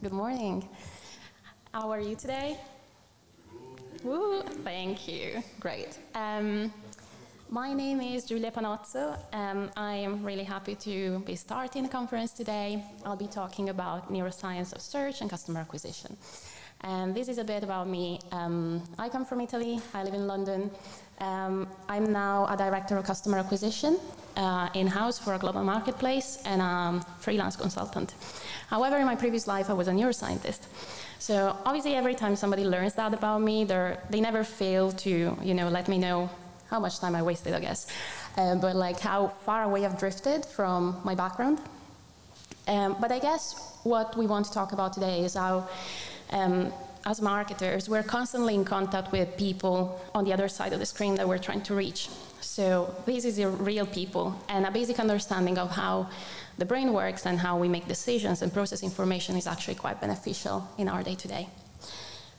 Good morning. How are you today? Woo, thank you. Great. My name is Giulia Panozzo. I am really happy to be starting the conference today. I'll be talking about neuroscience of search and customer acquisition. And this is a bit about me. I come from Italy. I live in London. I'm now a director of customer acquisition in-house for a global marketplace and a freelance consultant. However, in my previous life, I was a neuroscientist. So obviously, every time somebody learns that about me, they never fail to, let me know how much time I wasted, I guess, but like how far away I've drifted from my background. But I guess what we want to talk about today is how, as marketers, we're constantly in contact with people on the other side of the screen that we're trying to reach. So this is your real people, and a basic understanding of how the brain works and how we make decisions and process information is actually quite beneficial in our day-to-day.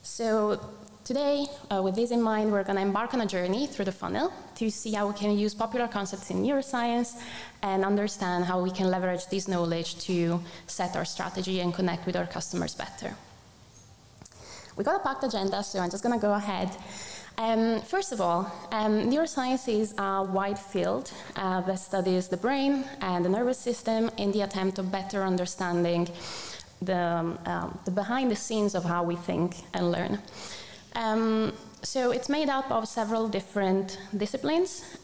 So today, with this in mind, we're going to embark on a journey through the funnel to see how we can use popular concepts in neuroscience and understand how we can leverage this knowledge to set our strategy and connect with our customers better. We got a packed agenda, so I'm just going to go ahead. First of all, neuroscience is a wide field that studies the brain and the nervous system in the attempt of better understanding the behind the scenes of how we think and learn. So it's made up of several different disciplines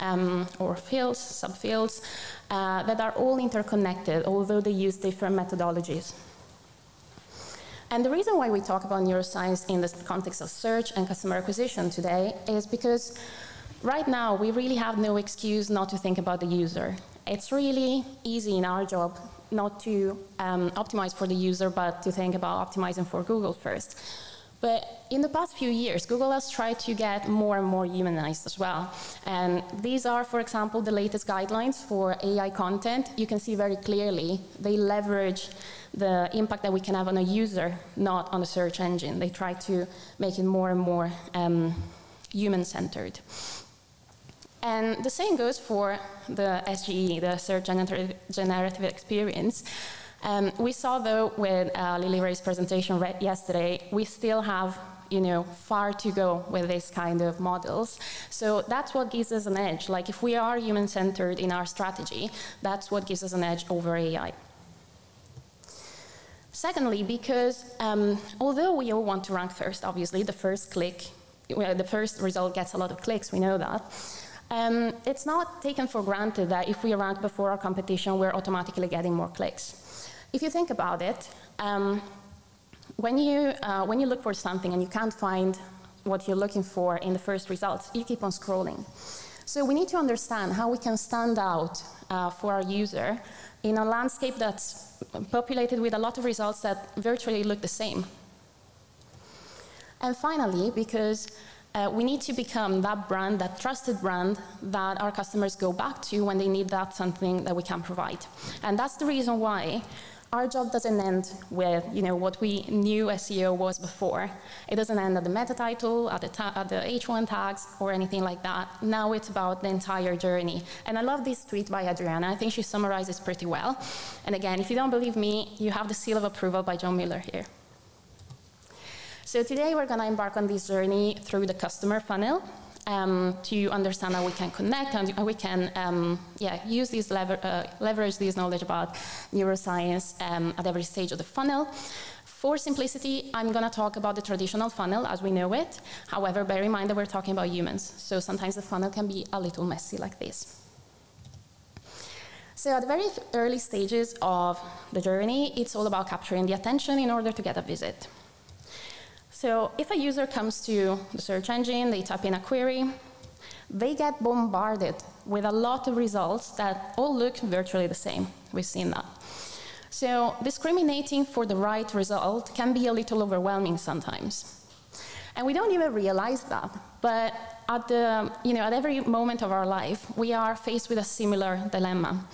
or fields, subfields, that are all interconnected, although they use different methodologies. And the reason why we talk about neuroscience in the context of search and customer acquisition today is because right now we really have no excuse not to think about the user. It's really easy in our job not to optimize for the user, but to think about optimizing for Google first. But in the past few years, Google has tried to get more and more humanized as well. And these are, for example, the latest guidelines for AI content. You can see very clearly they leverage the impact that we can have on a user, not on a search engine. They try to make it more and more human-centered. And the same goes for the SGE, the Search Generative Experience. We saw, though, with Lily Ray's presentation yesterday, we still have far to go with this kind of models. So that's what gives us an edge. Like, if we are human-centered in our strategy, that's what gives us an edge over AI. Secondly, because although we all want to rank first, obviously, the first result gets a lot of clicks, we know that. It's not taken for granted that if we rank before our competition, we're automatically getting more clicks. If you think about it, when you look for something and you can't find what you're looking for in the first results, you keep on scrolling. So we need to understand how we can stand out for our user in a landscape that's populated with a lot of results that virtually look the same. And finally, because we need to become that brand, that trusted brand that our customers go back to when they need that something that we can provide. And that's the reason why our job doesn't end with what we knew SEO was before. It doesn't end at the meta title, at the H1 tags, or anything like that. Now it's about the entire journey. And I love this tweet by Adriana. I think she summarizes pretty well. And again, if you don't believe me, you have the seal of approval by John Miller here. So today we're going to embark on this journey through the customer funnel to understand how we can connect and how we can use this leverage this knowledge about neuroscience at every stage of the funnel. For simplicity, I'm going to talk about the traditional funnel as we know it. However, bear in mind that we're talking about humans, so sometimes the funnel can be a little messy like this. So at the very early stages of the journey, it's all about capturing the attention in order to get a visit. So if a user comes to the search engine, they type in a query, they get bombarded with a lot of results that all look virtually the same. We've seen that. So discriminating for the right result can be a little overwhelming sometimes. And we don't even realize that. But at every moment of our life, we are faced with a similar dilemma.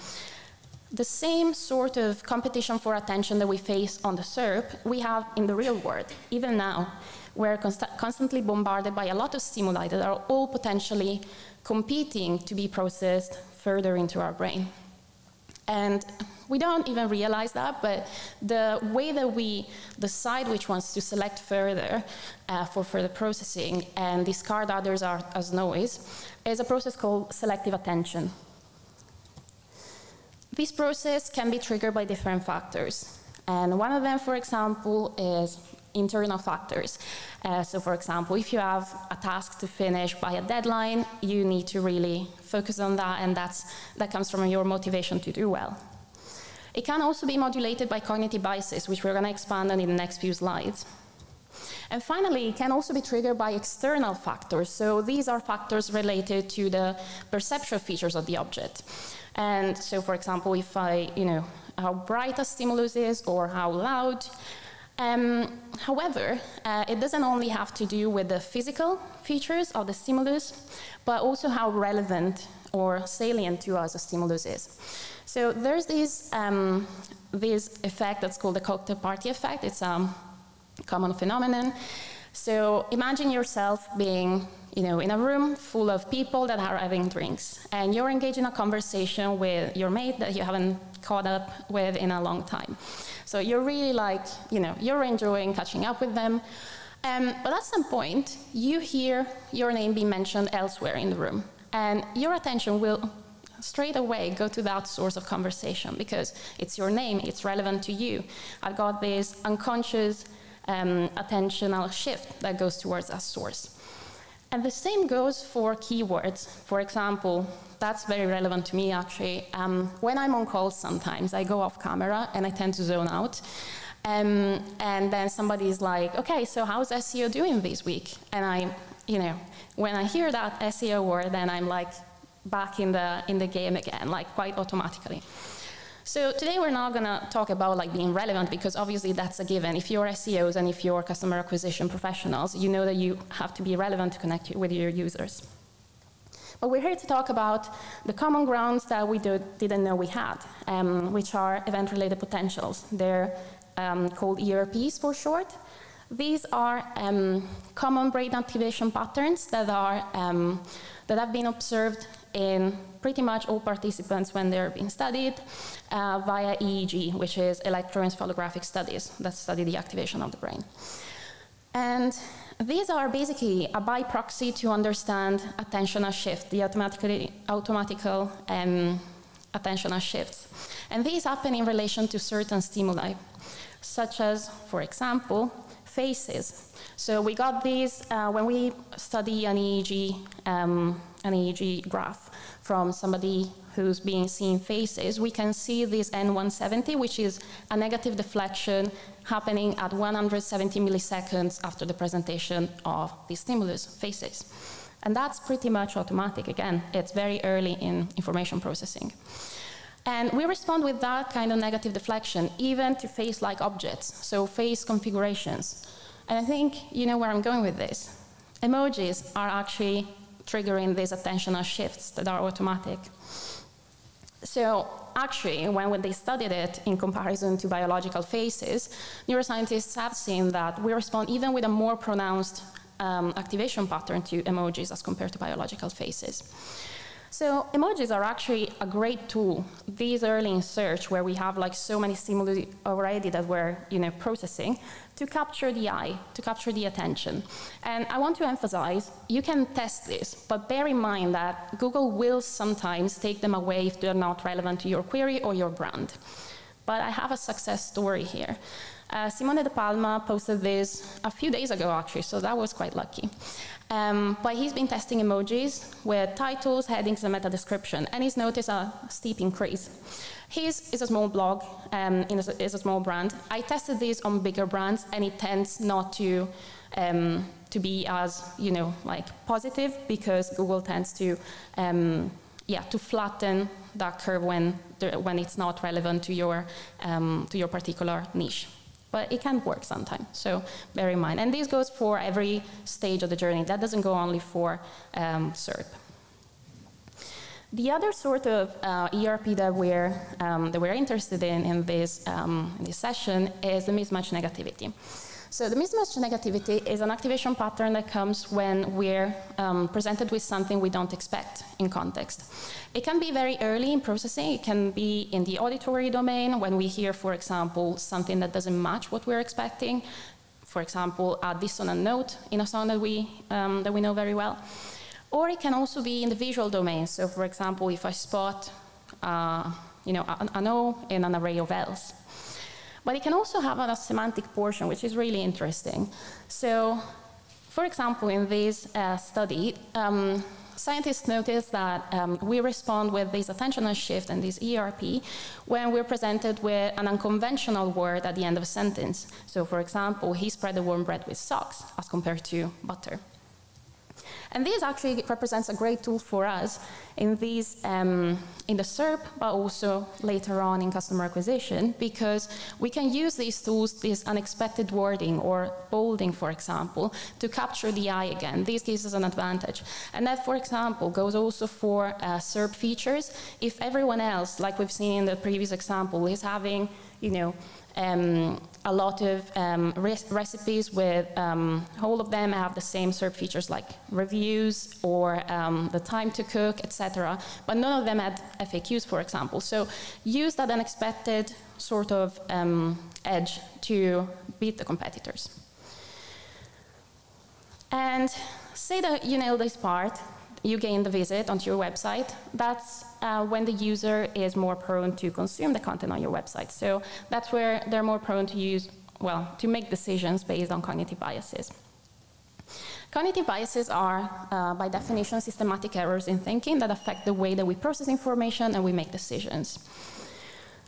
The same sort of competition for attention that we face on the SERP, we have in the real world. Even now, we're constantly bombarded by a lot of stimuli that are all potentially competing to be processed further into our brain. And We don't even realize that, but the way that we decide which ones to select further for further processing and discard others as noise is a process called selective attention. This process can be triggered by different factors. And one of them, for example, is internal factors. So for example, if you have a task to finish by a deadline, you need to really focus on that, and that comes from your motivation to do well. It can also be modulated by cognitive biases, which we're going to expand on in the next few slides. And finally, it can also be triggered by external factors. So these are factors related to the perceptual features of the object. And so, for example, if how bright a stimulus is or how loud. However, it doesn't only have to do with the physical features of the stimulus, but also how relevant or salient to us a stimulus is. So there's this effect that's called the cocktail party effect. It's a common phenomenon. So imagine yourself being in a room full of people that are having drinks, and you're engaged in a conversation with your mate that you haven't caught up with in a long time. So you're really you're enjoying catching up with them. But at some point, you hear your name being mentioned elsewhere in the room, and your attention will straight away go to that source of conversation because it's your name, it's relevant to you. I've got this unconscious attentional shift that goes towards that source. And the same goes for keywords. For example, that's very relevant to me, actually. When I'm on calls sometimes, I go off camera and I tend to zone out. And then somebody's like, okay, so how's SEO doing this week? And when I hear that SEO word, then I'm like back in the game again, like quite automatically. So today we're not going to talk about being relevant, because obviously that's a given. If you're SEOs and if you're customer acquisition professionals, you know that you have to be relevant to connect with your users. But we're here to talk about the common grounds that we didn't know we had, which are event-related potentials. They're called ERPs for short. These are common brain activation patterns that have been observed in pretty much all participants when they're being studied via EEG, which is electroencephalographic studies that study the activation of the brain. And these are basically a by proxy to understand attentional shift, the automatical attentional shifts. And these happen in relation to certain stimuli, such as, for example, faces. So we got these when we study an EEG graph from somebody who's being seen faces. We can see this N170, which is a negative deflection happening at 170 milliseconds after the presentation of the stimulus, faces. And that's pretty much automatic. Again, it's very early in information processing. And we respond with that kind of negative deflection, even to face-like objects, so face configurations. And I think you know where I'm going with this. Emojis are actually triggering these attentional shifts that are automatic. So actually, when they studied it in comparison to biological faces, neuroscientists have seen that we respond even with a more pronounced activation pattern to emojis as compared to biological faces. So emojis are actually a great tool these early in search, where we have so many stimuli already that we're processing, to capture the eye, to capture the attention. And I want to emphasize, you can test this, but bear in mind that Google will sometimes take them away if they're not relevant to your query or your brand. But I have a success story here. Simone De Palma posted this a few days ago, actually, so that was quite lucky. But he's been testing emojis with titles, headings, and meta description, and he's noticed a steep increase. His is a small blog, is a small brand. I tested this on bigger brands, and it tends not to be as positive, because Google tends to flatten that curve when it's not relevant to your particular niche. But it can work sometimes, so bear in mind. And this goes for every stage of the journey. That doesn't go only for SERP. The other sort of ERP that we're interested in this session is the mismatch negativity. So the mismatch negativity is an activation pattern that comes when we're presented with something we don't expect in context. It can be very early in processing. It can be in the auditory domain when we hear, for example, something that doesn't match what we're expecting. For example, a dissonant note in a song that we know very well. Or it can also be in the visual domain. So, for example, if I spot an O in an array of L's. But it can also have a semantic portion, which is really interesting. So, for example, in this study, scientists noticed that we respond with this attentional shift and this ERP when we're presented with an unconventional word at the end of a sentence. So, for example, he spread the warm bread with socks as compared to butter. And this actually represents a great tool for us in these, in the SERP, but also later on in customer acquisition, because we can use these tools, this unexpected wording or bolding, for example, to capture the eye again. This gives us an advantage. And that, for example, goes also for SERP features. If everyone else, like we've seen in the previous example, is having, a lot of recipes with all of them have the same SERP features like reviews or the time to cook, etc. But none of them had FAQs, for example. So use that unexpected sort of edge to beat the competitors. And say that you nail this part, you gain the visit onto your website. That's when the user is more prone to consume the content on your website. So that's where they're more prone to to make decisions based on cognitive biases. Cognitive biases are, by definition, systematic errors in thinking that affect the way that we process information and we make decisions.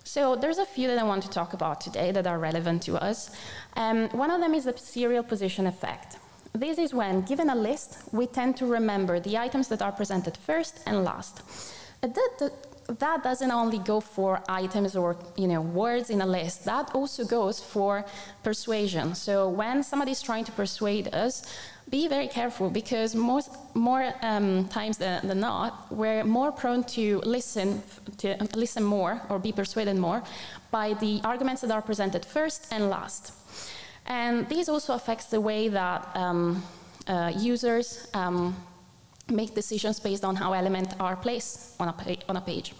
So there's a few that I want to talk about today that are relevant to us. One of them is the serial position effect. This is when, given a list, we tend to remember the items that are presented first and last. That doesn't only go for items or words in a list. That also goes for persuasion. So when somebody's trying to persuade us, be very careful, because more times than not, we're more prone to listen more or be persuaded more by the arguments that are presented first and last. And this also affects the way that users make decisions based on how elements are placed on a page.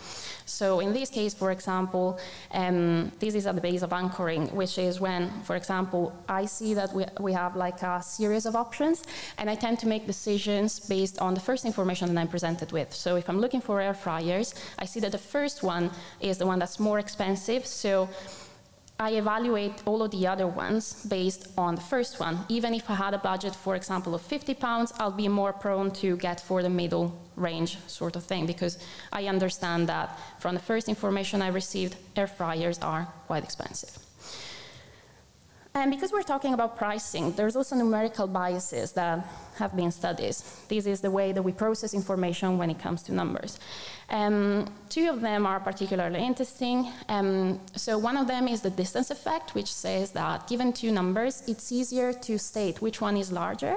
So in this case, for example, this is at the base of anchoring, which is when, for example, I see that we have like a series of options, and I tend to make decisions based on the first information that I'm presented with. So if I'm looking for air fryers, I see that the first one is the one that's more expensive, so I evaluate all of the other ones based on the first one. Even if I had a budget, for example, of £50, I'll be more prone to get for the middle range sort of thing, because I understand that from the first information I received, air fryers are quite expensive. And because we're talking about pricing, there's also numerical biases that have been studied. This is the way that we process information when it comes to numbers. Two of them are particularly interesting. So one of them is the distance effect, which says that given two numbers, it's easier to state which one is larger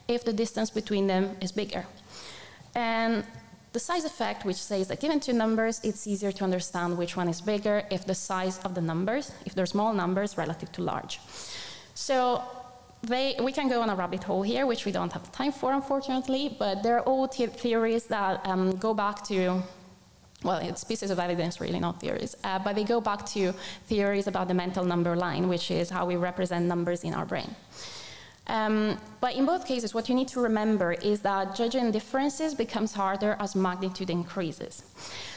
if the distance between them is bigger. And the size effect, which says that given two numbers, it's easier to understand which one is bigger if the size of the numbers, if they're small numbers relative to large. So we can go on a rabbit hole here, which we don't have time for, unfortunately, but they're all theories that go back to, well, it's pieces of evidence, really, not theories, but they go back to theories about the mental number line, which is how we represent numbers in our brain. But in both cases, what you need to remember is that judging differences becomes harder as magnitude increases.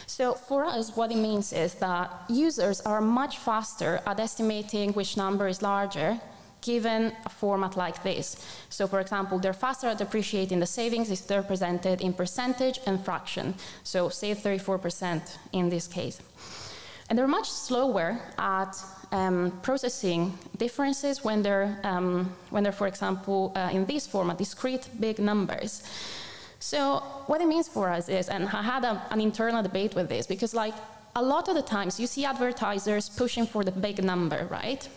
So for us, what it means is that users are much faster at estimating which number is larger given a format like this. So for example, they're faster at appreciating the savings if they're presented in percentage and fraction. So say 34% in this case. And they're much slower at processing differences when they're, for example, in this format, discrete big numbers. So what it means for us is, and I had an internal debate with this, because like a lot of the times you see advertisers pushing for the big number, right?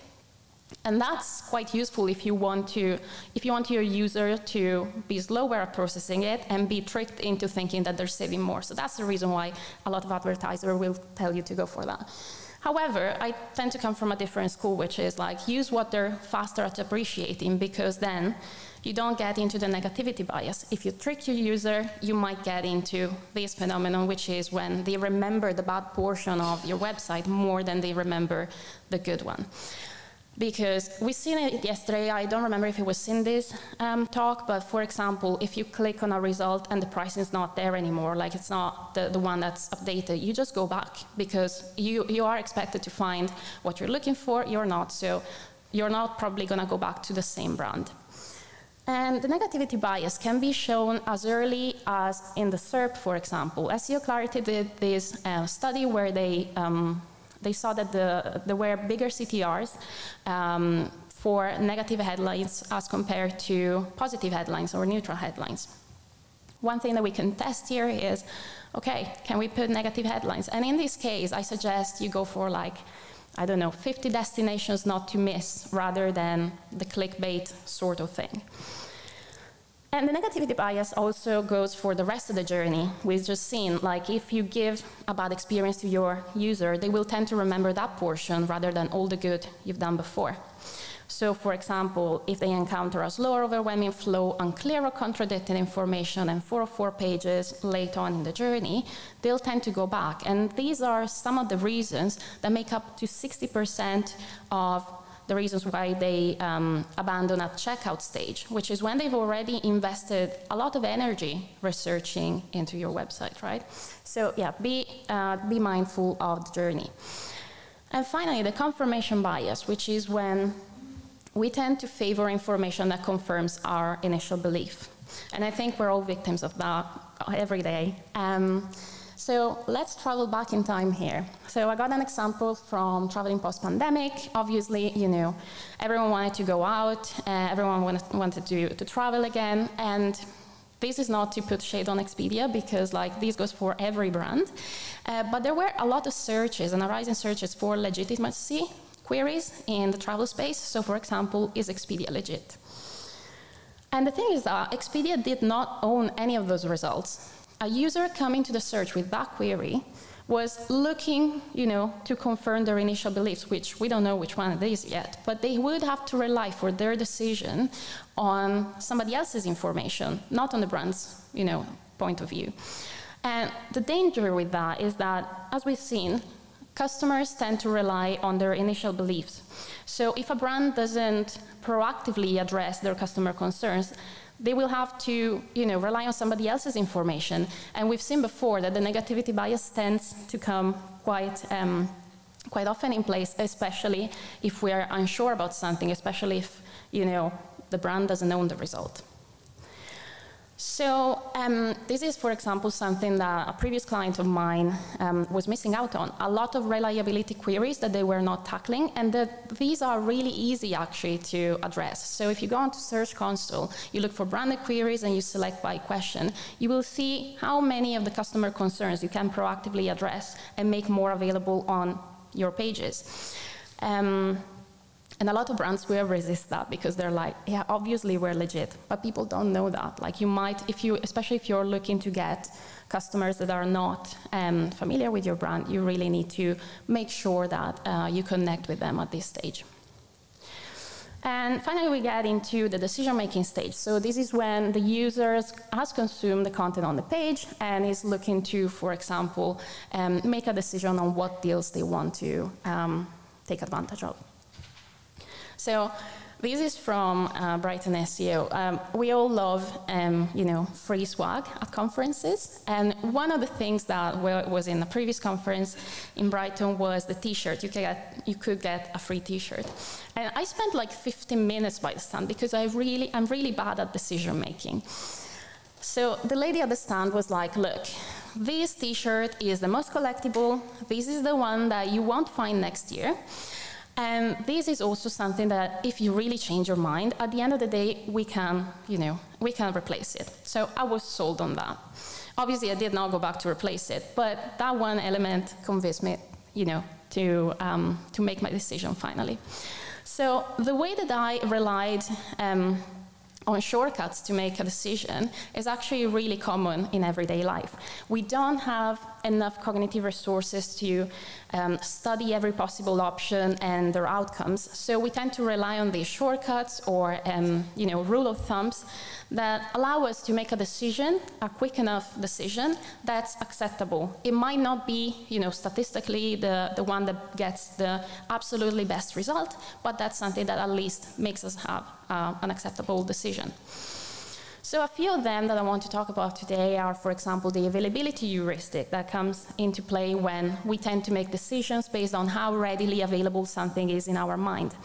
And that's quite useful if you want your user to be slower at processing it and be tricked into thinking that they're saving more. So that's the reason why a lot of advertisers will tell you to go for that. However, I tend to come from a different school, which is like use what they're faster at appreciating, because then you don't get into the negativity bias. If you trick your user, you might get into this phenomenon, which is when they remember the bad portion of your website more than they remember the good one. Because we've seen it yesterday, I don't remember if it was Cindy's talk, but for example, if you click on a result and the pricing is not there anymore, like it's not the one that's updated, you just go back, because you are expected to find what you're looking for, you're not, so you're not probably gonna go back to the same brand. And the negativity bias can be shown as early as in the SERP, for example. SEO Clarity did this study where they saw that there were bigger CTRs for negative headlines as compared to positive headlines or neutral headlines. One thing that we can test here is, okay, can we put negative headlines? And in this case, I suggest you go for like, I don't know, 50 destinations not to miss, rather than the clickbait sort of thing. And the negativity bias also goes for the rest of the journey. We've just seen, like, if you give a bad experience to your user, they will tend to remember that portion rather than all the good you've done before. So, for example, if they encounter a slow or overwhelming flow, unclear or contradicting information, and 4 or 4 pages late on in the journey, they'll tend to go back. And these are some of the reasons that make up to 60% of the reasons why they abandon at checkout stage, which is when they've already invested a lot of energy researching into your website, right? So yeah, be mindful of the journey. And finally, the confirmation bias, which is when we tend to favor information that confirms our initial belief. And I think we're all victims of that every day. So let's travel back in time here. So I got an example from traveling post-pandemic. Obviously, you know, everyone wanted to go out, everyone wanted to travel again, and this is not to put shade on Expedia, because like this goes for every brand, but there were a lot of searches and a rise in searches for legitimacy queries in the travel space. So for example, is Expedia legit? And the thing is that Expedia did not own any of those results. A user coming to the search with that query was looking, you know, to confirm their initial beliefs, which we don't know which one it is yet, but they would have to rely for their decision on somebody else's information, not on the brand's, you know, point of view. And the danger with that is that, as we've seen, customers tend to rely on their initial beliefs. So if a brand doesn't proactively address their customer concerns, they will have to, you know, rely on somebody else's information. And we've seen before that the negativity bias tends to come quite often in place, especially if we're unsure about something, especially if, you know, the brand doesn't own the result. So this is, for example, something that a previous client of mine was missing out on. A lot of reliability queries that they were not tackling, and these are really easy, actually, to address. So if you go onto Search Console, you look for branded queries, and you select by question, you will see how many of the customer concerns you can proactively address and make more available on your pages. And a lot of brands will resist that, because they're like, yeah, obviously we're legit, but people don't know that. Like, you might, especially if you're looking to get customers that are not familiar with your brand, you really need to make sure that you connect with them at this stage. And finally, we get into the decision-making stage. So this is when the user has consumed the content on the page and is looking to, for example, make a decision on what deals they want to take advantage of. So this is from Brighton SEO. We all love, you know, free swag at conferences. And one of the things that was in the previous conference in Brighton was the T-shirt. You could get a free T-shirt. And I spent like 15 minutes by the stand, because I'm really bad at decision making. So the lady at the stand was like, look, this T-shirt is the most collectible. This is the one that you won't find next year. And this is also something that, if you really change your mind, at the end of the day, we can, you know, we can replace it. So I was sold on that. Obviously, I did not go back to replace it, but that one element convinced me, you know, to make my decision finally. So the way that I relied on shortcuts to make a decision is actually really common in everyday life. We don't have enough cognitive resources to study every possible option and their outcomes, so we tend to rely on these shortcuts or rule of thumbs that allow us to make a decision, a quick enough decision that's acceptable. It might not be, statistically the one that gets the absolutely best result, but that's something that at least makes us have an acceptable decision. So a few of them that I want to talk about today are, for example, the availability heuristic that comes into play when we tend to make decisions based on how readily available something is in our mind.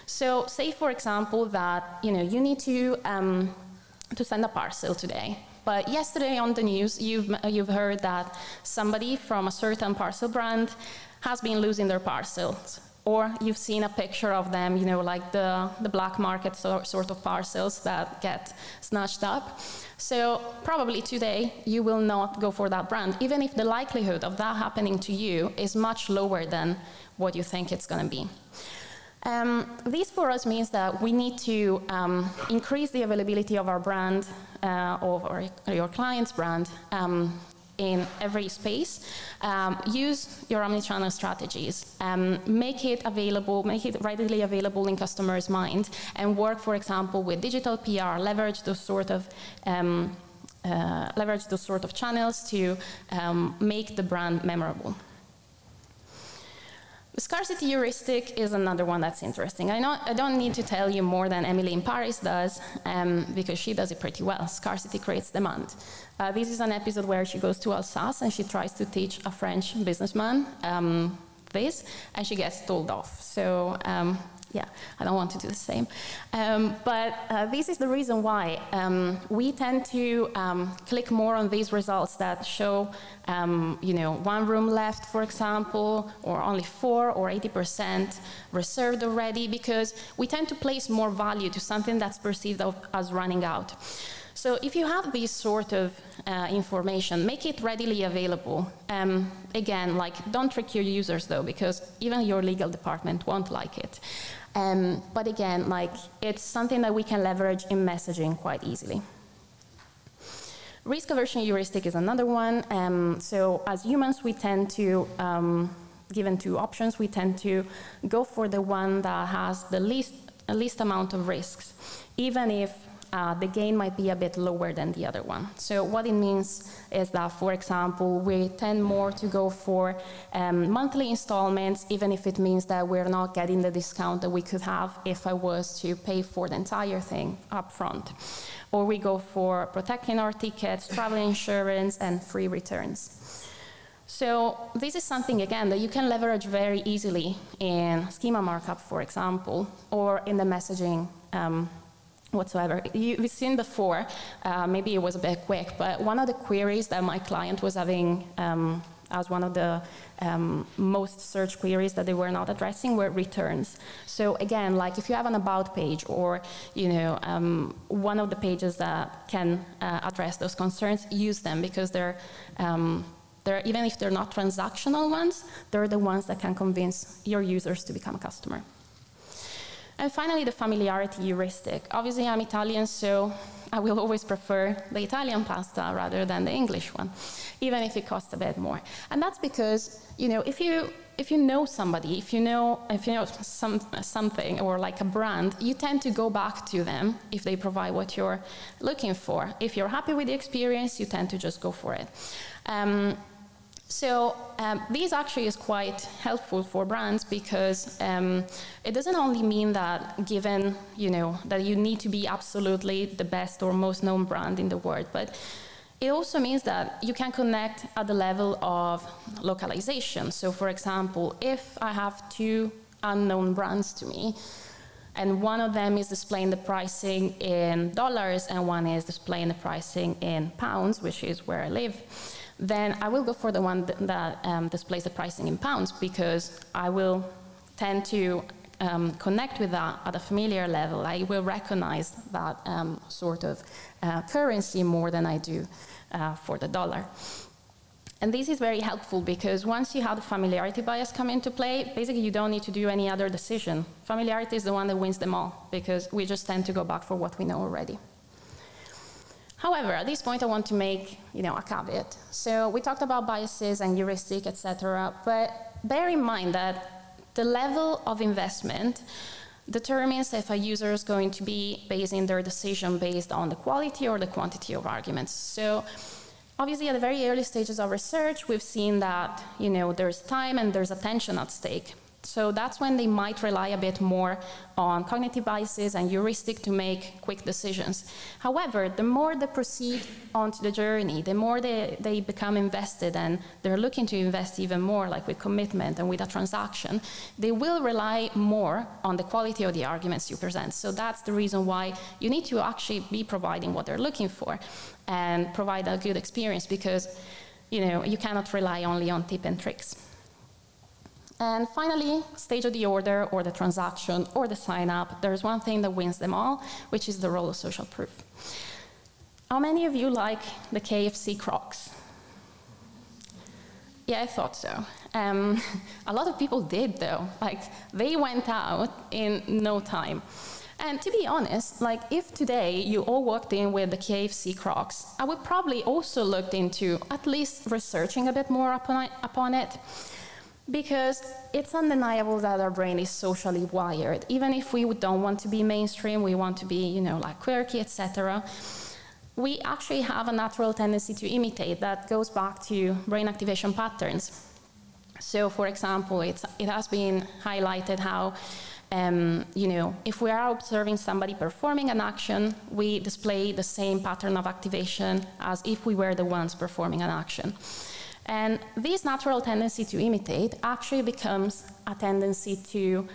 So say, for example, that you need to send a parcel today. But yesterday on the news, you've heard that somebody from a certain parcel brand has been losing their parcels. Or you've seen a picture of them, like the black market sort of parcels that get snatched up. So probably today you will not go for that brand, even if the likelihood of that happening to you is much lower than what you think it's going to be. This for us means that we need to increase the availability of our brand or your client's brand in every space. Use your omnichannel strategies. Make it available, make it readily available in customers' mind, and work, for example, with digital PR. Leverage those sort of channels to make the brand memorable. The scarcity heuristic is another one that's interesting. I don't need to tell you more than Emily in Paris does, because she does it pretty well. Scarcity creates demand. This is an episode where she goes to Alsace and she tries to teach a French businessman this, and she gets told off. So yeah, I don't want to do the same. But this is the reason why we tend to click more on these results that show, one room left, for example, or only 4 or 80% reserved already, because we tend to place more value to something that's perceived as running out. So if you have this sort of information, make it readily available. Again, don't trick your users though, because even your legal department won't like it. But again, it's something that we can leverage in messaging quite easily. Risk aversion heuristic is another one. So as humans, we tend to, given two options, we tend to go for the one that has the least amount of risks, even if the gain might be a bit lower than the other one. So what it means is that, for example, we tend more to go for monthly installments, even if it means that we're not getting the discount that we could have if I was to pay for the entire thing up front. Or we go for protecting our tickets, travel insurance, and free returns. So this is something, again, that you can leverage very easily in schema markup, for example, or in the messaging whatsoever. We've seen before, maybe it was a bit quick, but one of the queries that my client was having as one of the most searched queries that they were not addressing were returns. So again, if you have an about page or one of the pages that can address those concerns, use them, because they're even if they're not transactional ones, they're the ones that can convince your users to become a customer. And finally, the familiarity heuristic. Obviously, I'm Italian, so I will always prefer the Italian pasta rather than the English one, even if it costs a bit more. And that's because, if you know somebody, if you know something or a brand, you tend to go back to them if they provide what you're looking for. If you're happy with the experience, you tend to just go for it. So this actually is quite helpful for brands, because it doesn't only mean that given, that you need to be absolutely the best or most known brand in the world, but it also means that you can connect at the level of localization. So for example, if I have two unknown brands to me, and one of them is displaying the pricing in dollars and one is displaying the pricing in pounds, which is where I live, then I will go for the one that displays the pricing in pounds, because I will tend to connect with that at a familiar level. I will recognize that sort of currency more than I do for the dollar. And this is very helpful because once you have the familiarity bias come into play, basically you don't need to do any other decision. Familiarity is the one that wins them all because we just tend to go back for what we know already. However, at this point I want to make a caveat. So we talked about biases and heuristic, etc. But bear in mind that the level of investment determines if a user is going to be basing their decision based on the quality or the quantity of arguments. So obviously, at the very early stages of research, we've seen that there's time and there's attention at stake. So that's when they might rely a bit more on cognitive biases and heuristic to make quick decisions. However, the more they proceed onto the journey, the more they become invested and they're looking to invest even more, like with commitment and with a transaction, they will rely more on the quality of the arguments you present. So that's the reason why you need to actually be providing what they're looking for and provide a good experience because you cannot rely only on tips and tricks. And finally, stage of the order or the transaction or the sign up, there's one thing that wins them all, which is the role of social proof. How many of you like the KFC Crocs? Yeah, I thought so. A lot of people did though, like they went out in no time. And to be honest, like if today you all walked in with the KFC Crocs, I would probably also look into at least researching a bit more upon it. Because it's undeniable that our brain is socially wired. Even if we don't want to be mainstream, we want to be, like quirky, etc. We actually have a natural tendency to imitate that goes back to brain activation patterns. So, for example, it has been highlighted how, if we are observing somebody performing an action, we display the same pattern of activation as if we were the ones performing an action. And this natural tendency to imitate actually becomes a tendency to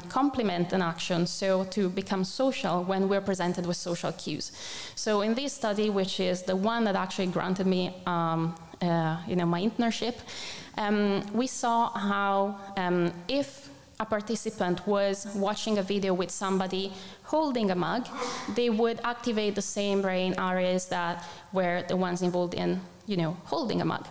complement an action, so to become social when we're presented with social cues. So in this study, which is the one that actually granted me my internship, we saw how if a participant was watching a video with somebody holding a mug, they would activate the same brain areas that were the ones involved in holding a mug.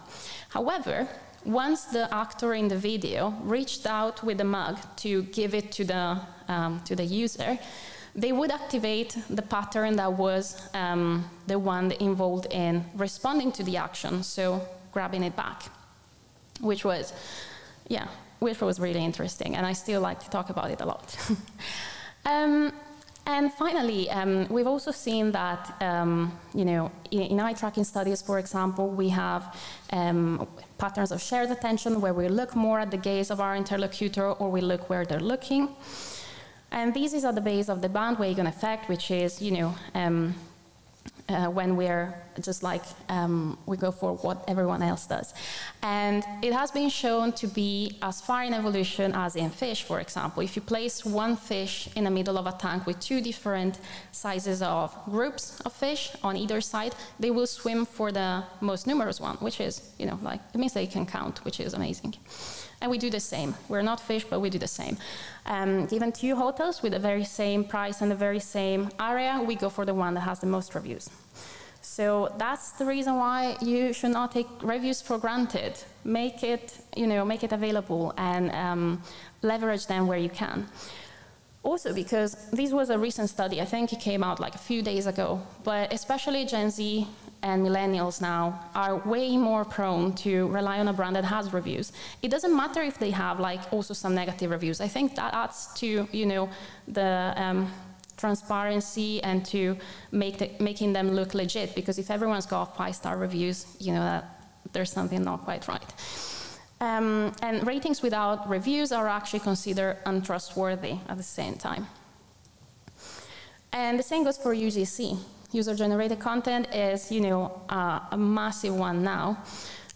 However, once the actor in the video reached out with the mug to give it to the user, they would activate the pattern that was the one involved in responding to the action, so grabbing it back, which was really interesting, and I still like to talk about it a lot. And finally, we've also seen that, in eye tracking studies, for example, we have patterns of shared attention where we look more at the gaze of our interlocutor or we look where they're looking. And this is at the base of the bandwagon effect, which is, when we're just like, we go for what everyone else does. And it has been shown to be as far in evolution as in fish, for example. If you place one fish in the middle of a tank with two different sizes of groups of fish on either side, they will swim for the most numerous one, which is, it means they can count, which is amazing. And we do the same. We're not fish, but we do the same. Given two hotels with the very same price and the very same area, we go for the one that has the most reviews. So that's the reason why you should not take reviews for granted. Make it available and leverage them where you can. Also because this was a recent study, I think it came out like a few days ago, but especially Gen Z and millennials now are way more prone to rely on a brand that has reviews. It doesn't matter if they have like also some negative reviews. I think that adds to, the transparency and to making them look legit, because if everyone's got 5-star reviews, that there's something not quite right. And ratings without reviews are actually considered untrustworthy at the same time. And the same goes for UGC. User-generated content is, a massive one now,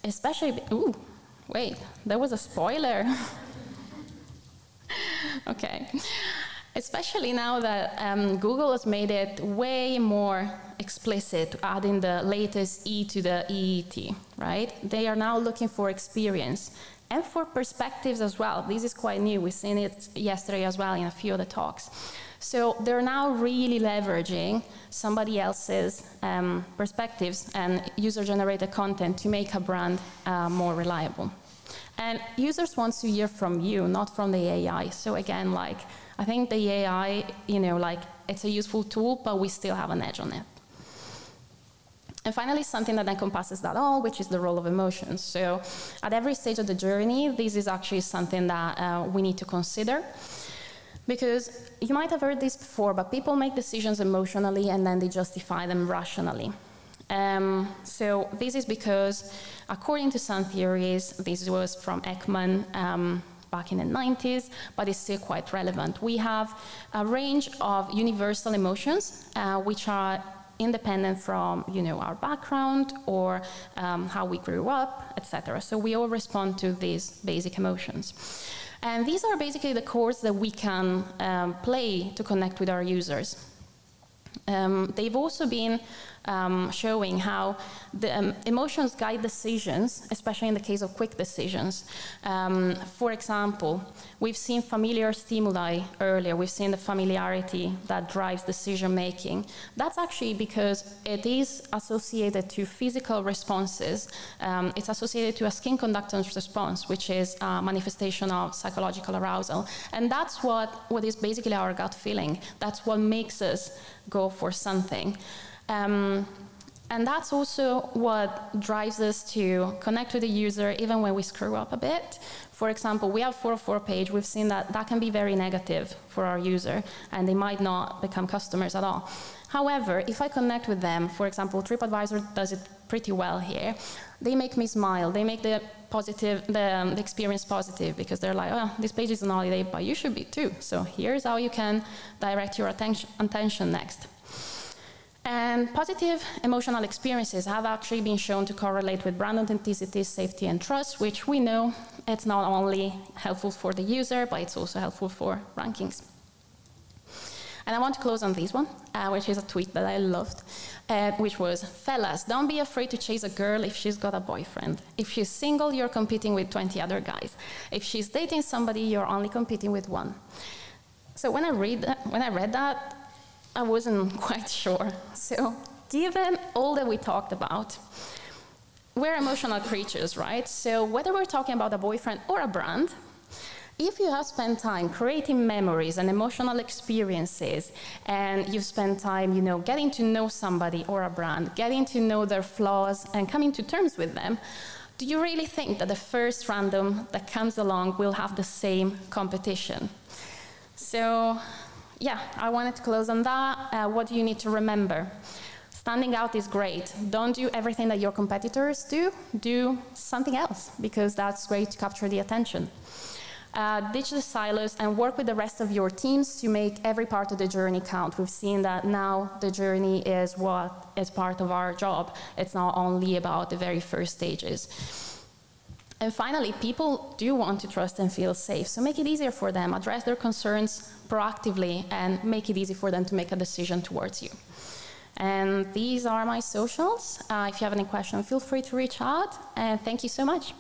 especially, ooh, wait, there was a spoiler. Okay. Especially now that Google has made it way more explicit, adding the latest E to the EET, right? They are now looking for experience. and for perspectives as well. This is quite new. We've seen it yesterday as well in a few of the talks. So they're now really leveraging somebody else's perspectives and user-generated content to make a brand more reliable. And users want to hear from you, not from the AI. So again, like, I think the AI, you know, like, it's a useful tool, but we still have an edge on it. And finally, something that encompasses that all, which is the role of emotions. So at every stage of the journey, this is actually something that we need to consider. Because you might have heard this before, but people make decisions emotionally and then they justify them rationally. So this is because, according to some theories, this was from Ekman back in the 90s, but it's still quite relevant. We have a range of universal emotions, which are independent from, you know, our background or how we grew up, etc. So we all respond to these basic emotions. And these are basically the chords that we can play to connect with our users. They've also been showing how the emotions guide decisions, especially in the case of quick decisions. For example, we've seen familiar stimuli earlier. We've seen the familiarity that drives decision-making. That's actually because it is associated to physical responses. It's associated to a skin conductance response, which is a manifestation of psychological arousal. And that's what is basically our gut feeling. That's what makes us go for something. And that's also what drives us to connect with the user even when we screw up a bit. For example, we have 404 page. We've seen that that can be very negative for our user, and they might not become customers at all. However, if I connect with them, for example, TripAdvisor does it pretty well here. They make me smile. They make the experience positive, because they're like, oh, this page is on holiday, but you should be too. So here's how you can direct your attention next. And positive emotional experiences have actually been shown to correlate with brand authenticity, safety, and trust, which we know it's not only helpful for the user, but it's also helpful for rankings. And I want to close on this one, which is a tweet that I loved, which was, fellas, don't be afraid to chase a girl if she's got a boyfriend. If she's single, you're competing with 20 other guys. If she's dating somebody, you're only competing with one. So when I read that, I wasn't quite sure. So given all that we talked about, we're emotional creatures, right? So whether we're talking about a boyfriend or a brand, if you have spent time creating memories and emotional experiences, and you've spent time, you know, getting to know somebody or a brand, getting to know their flaws and coming to terms with them, do you really think that the first random that comes along will have the same competition? So yeah, I wanted to close on that. What do you need to remember? Standing out is great. Don't do everything that your competitors do. Do something else, because that's great to capture the attention. Ditch the silos and work with the rest of your teams to make every part of the journey count. We've seen that now the journey is what is part of our job. It's not only about the very first stages. And finally, people do want to trust and feel safe, so make it easier for them. Address their concerns proactively and make it easy for them to make a decision towards you. And these are my socials. If you have any questions, feel free to reach out, and thank you so much.